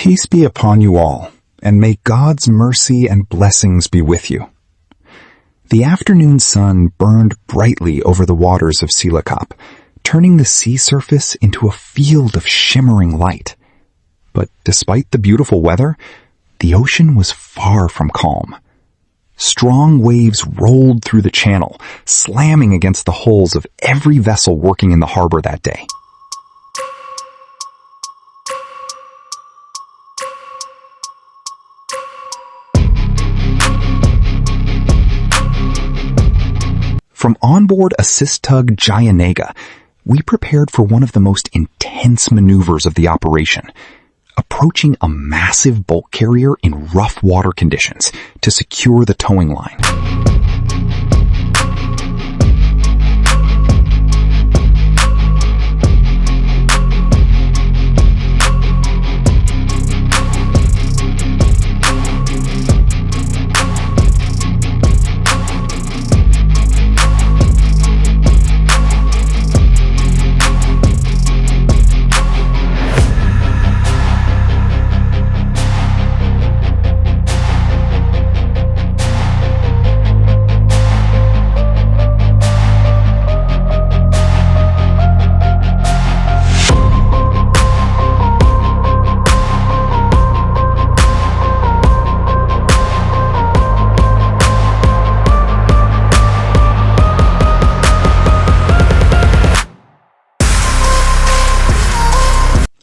Peace be upon you all, and may God's mercy and blessings be with you. The afternoon sun burned brightly over the waters of Silakop, turning the sea surface into a field of shimmering light. But despite the beautiful weather, the ocean was far from calm. Strong waves rolled through the channel, slamming against the hulls of every vessel working in the harbor that day. From onboard assist tug Jayanega, we prepared for one of the most intense maneuvers of the operation, approaching a massive bulk carrier in rough water conditions to secure the towing line.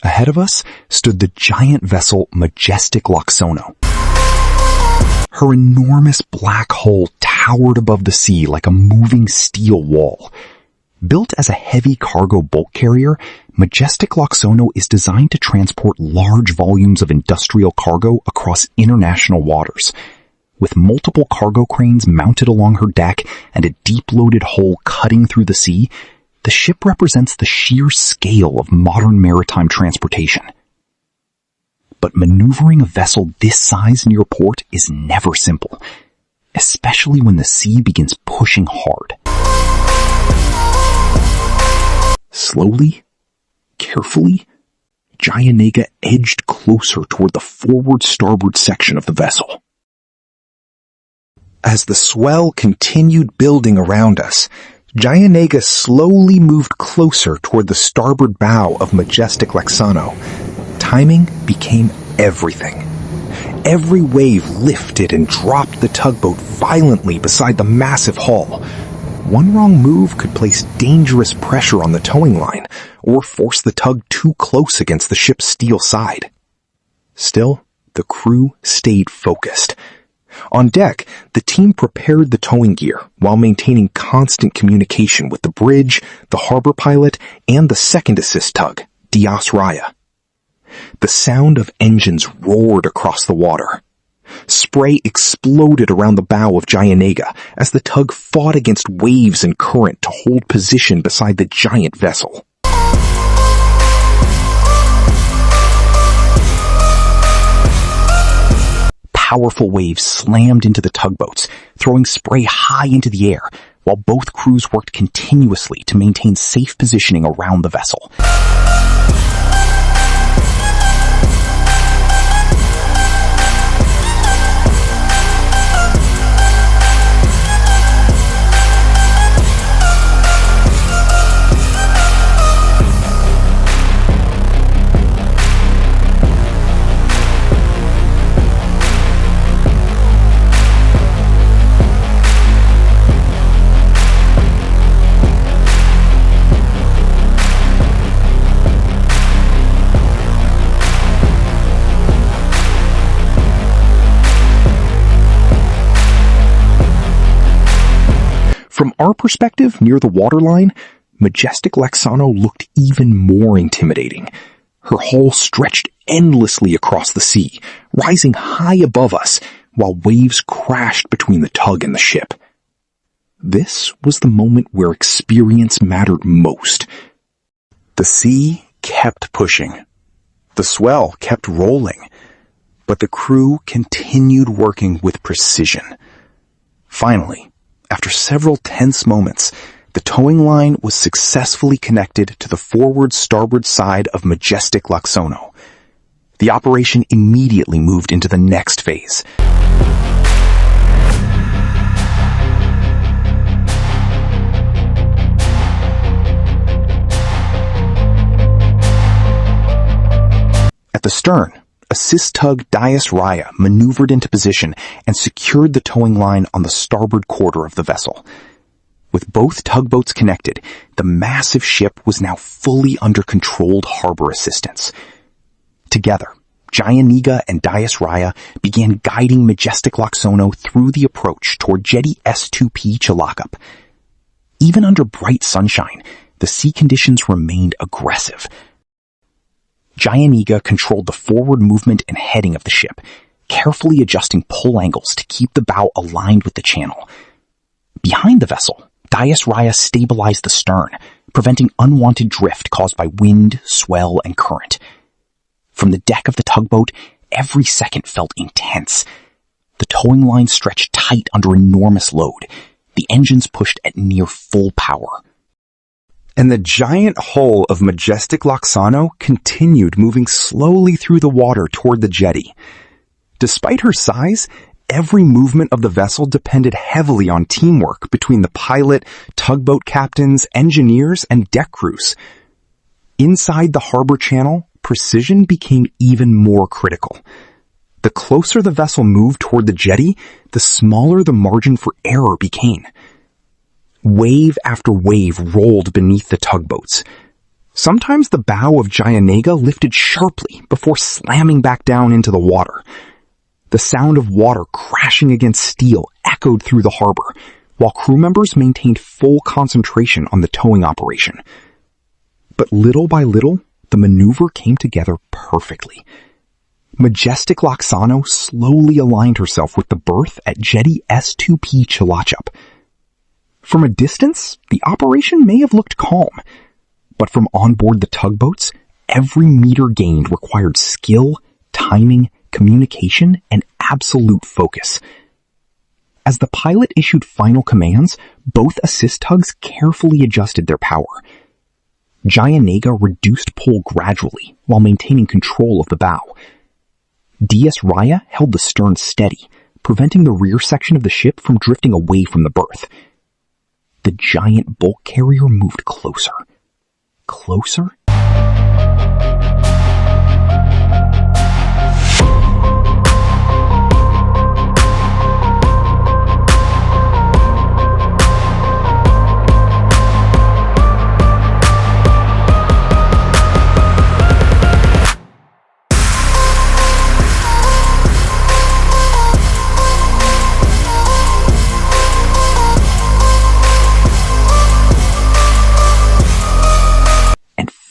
Ahead of us stood the giant vessel Majestic Laksono. Her enormous black hull towered above the sea like a moving steel wall. Built as a heavy cargo bulk carrier, Majestic Laksono is designed to transport large volumes of industrial cargo across international waters. With multiple cargo cranes mounted along her deck and a deep-loaded hull cutting through the sea, the ship represents the sheer scale of modern maritime transportation. But maneuvering a vessel this size near port is never simple, especially when the sea begins pushing hard. Slowly, carefully, Jayanega edged closer toward the forward-starboard section of the vessel. As the swell continued building around us, Jayanega slowly moved closer toward the starboard bow of Majestic Laksono. Timing became everything. Every wave lifted and dropped the tugboat violently beside the massive hull. One wrong move could place dangerous pressure on the towing line, or force the tug too close against the ship's steel side. Still, the crew stayed focused. On deck, the team prepared the towing gear while maintaining constant communication with the bridge, the harbor pilot, and the second assist tug, Dias Raya. The sound of engines roared across the water. Spray exploded around the bow of Jayanega as the tug fought against waves and current to hold position beside the giant vessel. Powerful waves slammed into the tugboats, throwing spray high into the air, while both crews worked continuously to maintain safe positioning around the vessel. From our perspective, near the waterline, Majestic Laksono looked even more intimidating. Her hull stretched endlessly across the sea, rising high above us, while waves crashed between the tug and the ship. This was the moment where experience mattered most. The sea kept pushing. The swell kept rolling. But the crew continued working with precision. Finally, after several tense moments, the towing line was successfully connected to the forward starboard side of Majestic Laksono. The operation immediately moved into the next phase. At the stern, assist tug Dias Raya maneuvered into position and secured the towing line on the starboard quarter of the vessel. With both tugboats connected, the massive ship was now fully under controlled harbor assistance. Together, Jayaniga and Dias Raya began guiding Majestic Laksono through the approach toward Jetty S2P Cilacap. Even under bright sunshine, the sea conditions remained aggressive. Jayaniga controlled the forward movement and heading of the ship, carefully adjusting pull angles to keep the bow aligned with the channel. Behind the vessel, Dias Raya stabilized the stern, preventing unwanted drift caused by wind, swell, and current. From the deck of the tugboat, every second felt intense. The towing line stretched tight under enormous load. The engines pushed at near full power. And the giant hull of Majestic Laksono continued moving slowly through the water toward the jetty. Despite her size, every movement of the vessel depended heavily on teamwork between the pilot, tugboat captains, engineers, and deck crews. Inside the harbor channel, precision became even more critical. The closer the vessel moved toward the jetty, the smaller the margin for error became. Wave after wave rolled beneath the tugboats. Sometimes the bow of Jayaniga lifted sharply before slamming back down into the water. The sound of water crashing against steel echoed through the harbor, while crew members maintained full concentration on the towing operation. But little by little, the maneuver came together perfectly. Majestic Laksono slowly aligned herself with the berth at Jetty S2P Cilacap. From a distance, the operation may have looked calm, but from on board the tugboats, every meter gained required skill, timing, communication, and absolute focus. As the pilot issued final commands, both assist tugs carefully adjusted their power. Jayaniga reduced pull gradually while maintaining control of the bow. Dias Raya held the stern steady, preventing the rear section of the ship from drifting away from the berth. The giant bulk carrier moved closer. Closer?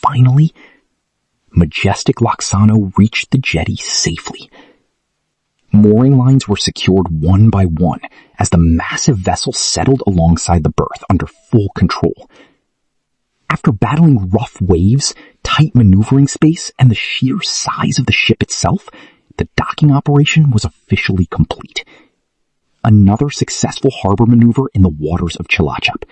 Finally, Majestic Laksono reached the jetty safely. Mooring lines were secured one by one as the massive vessel settled alongside the berth under full control. After battling rough waves, tight maneuvering space, and the sheer size of the ship itself, the docking operation was officially complete. Another successful harbor maneuver in the waters of Cilacap.